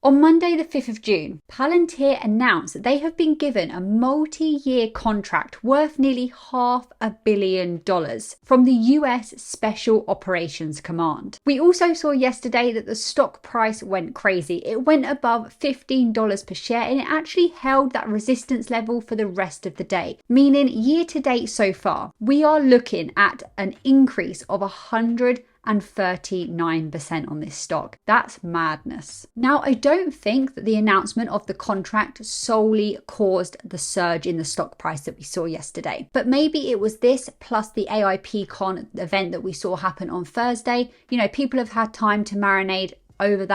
On Monday, the 5th of June, Palantir announced that they have been given a multi-year contract worth nearly $500 million from the US Special Operations Command. We also saw yesterday that the stock price went crazy. It went above $15 per share and it actually held that resistance level for the rest of the day, meaning year to date so far, we are looking at an increase of 139% on this stock. That's madness. Now, I don't think that the announcement of the contract solely caused the surge in the stock price that we saw yesterday, but maybe it was this plus the AIPCon event that we saw happen on Thursday. You know, people have had time to marinate over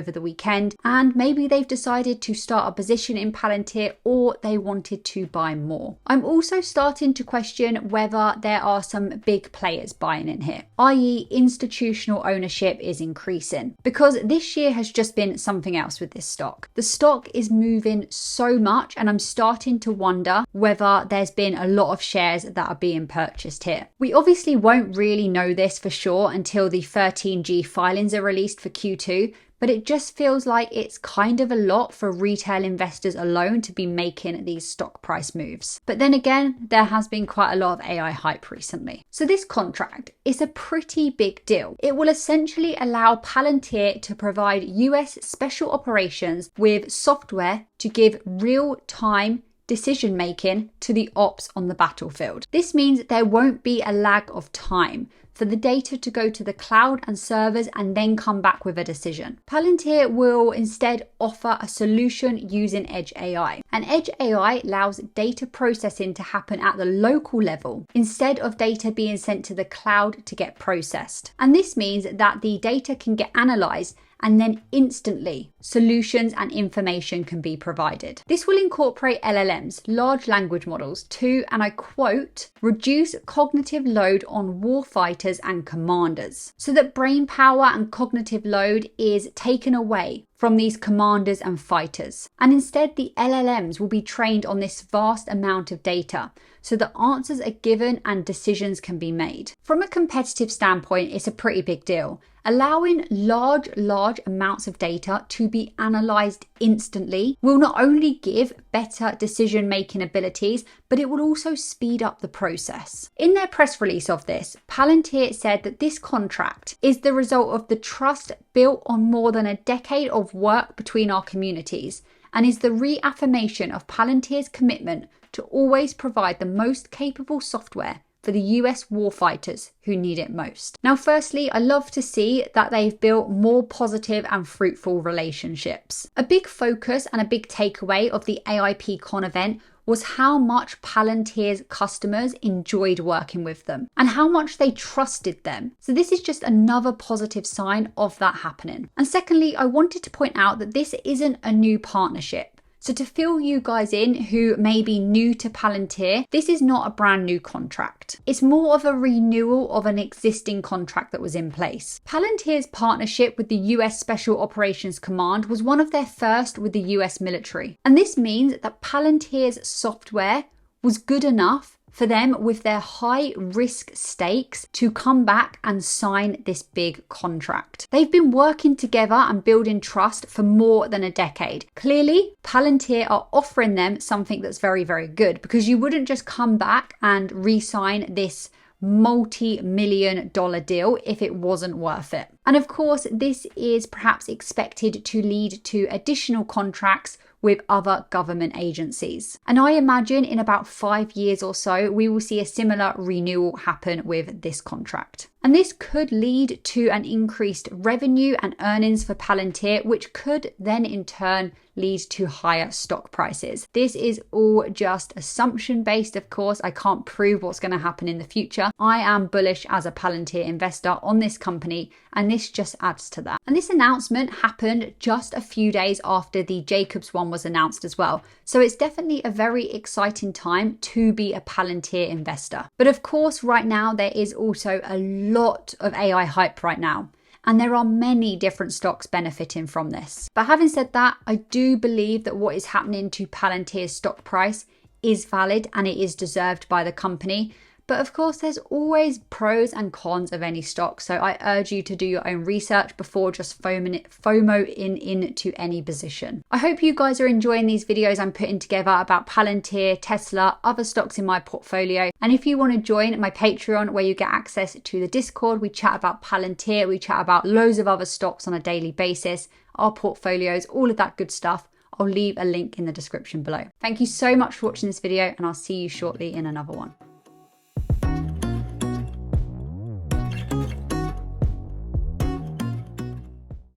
the weekend, and maybe they've decided to start a position in Palantir or they wanted to buy more. I'm also starting to question whether there are some big players buying in here, i.e. institutional ownership is increasing, because this year has just been something else with this stock. The stock is moving so much and I'm starting to wonder whether there's been a lot of shares that are being purchased here. We obviously won't really know this for sure until the 13G filings are released for Q2, but it just feels like it's kind of a lot for retail investors alone to be making these stock price moves. But then again, there has been quite a lot of AI hype recently. So this contract is a pretty big deal. It will essentially allow Palantir to provide US special operations with software to give real-time decision making to the ops on the battlefield. This means there won't be a lag of time for the data to go to the cloud and servers and then come back with a decision. Palantir will instead offer a solution using Edge AI. And Edge AI allows data processing to happen at the local level instead of data being sent to the cloud to get processed. And this means that the data can get analyzed and then instantly solutions and information can be provided. This will incorporate LLMs, large language models, to, and I quote, reduce cognitive load on warfighters and commanders, so that brain power and cognitive load is taken away from these commanders and fighters. And instead, the LLMs will be trained on this vast amount of data, so that answers are given and decisions can be made. From a competitive standpoint, it's a pretty big deal. Allowing large amounts of data to be analyzed instantly will not only give better decision-making abilities, but it will also speed up the process. In their press release of this, Palantir said that this contract is the result of the trust built on more than a decade of work between our communities, and is the reaffirmation of Palantir's commitment to always provide the most capable software for the US warfighters who need it most. Now, firstly, I love to see that they've built more positive and fruitful relationships. A big focus and a big takeaway of the AIPCon event was how much Palantir's customers enjoyed working with them and how much they trusted them. So this is just another positive sign of that happening. And secondly, I wanted to point out that this isn't a new partnership. So to fill you guys in who may be new to Palantir, this is not a brand new contract. It's more of a renewal of an existing contract that was in place. Palantir's partnership with the US Special Operations Command was one of their first with the US military. And this means that Palantir's software was good enough for them with their high risk stakes to come back and sign this big contract. They've been working together and building trust for more than a decade. Clearly, Palantir are offering them something that's very, very good, because you wouldn't just come back and re-sign this multi-million-dollar deal if it wasn't worth it. And of course, this is perhaps expected to lead to additional contracts with other government agencies. And I imagine in about 5 years or so, we will see a similar renewal happen with this contract. And this could lead to an increased revenue and earnings for Palantir, which could then in turn lead to higher stock prices. This is all just assumption based, of course. I can't prove what's going to happen in the future. I am bullish as a Palantir investor on this company, and this just adds to that. And this announcement happened just a few days after the Jacobs one was announced as well. So it's definitely a very exciting time to be a Palantir investor. But of course, right now, there is also a lot of AI hype right now. And there are many different stocks benefiting from this. But having said that, I do believe that what is happening to Palantir's stock price is valid and it is deserved by the company. But of course, there's always pros and cons of any stock, so I urge you to do your own research before just FOMO into any position. I hope you guys are enjoying these videos I'm putting together about Palantir, Tesla, other stocks in my portfolio. And if you want to join my Patreon, where you get access to the Discord, we chat about Palantir, we chat about loads of other stocks on a daily basis, our portfolios, all of that good stuff. I'll leave a link in the description below. Thank you so much for watching this video, and I'll see you shortly in another one.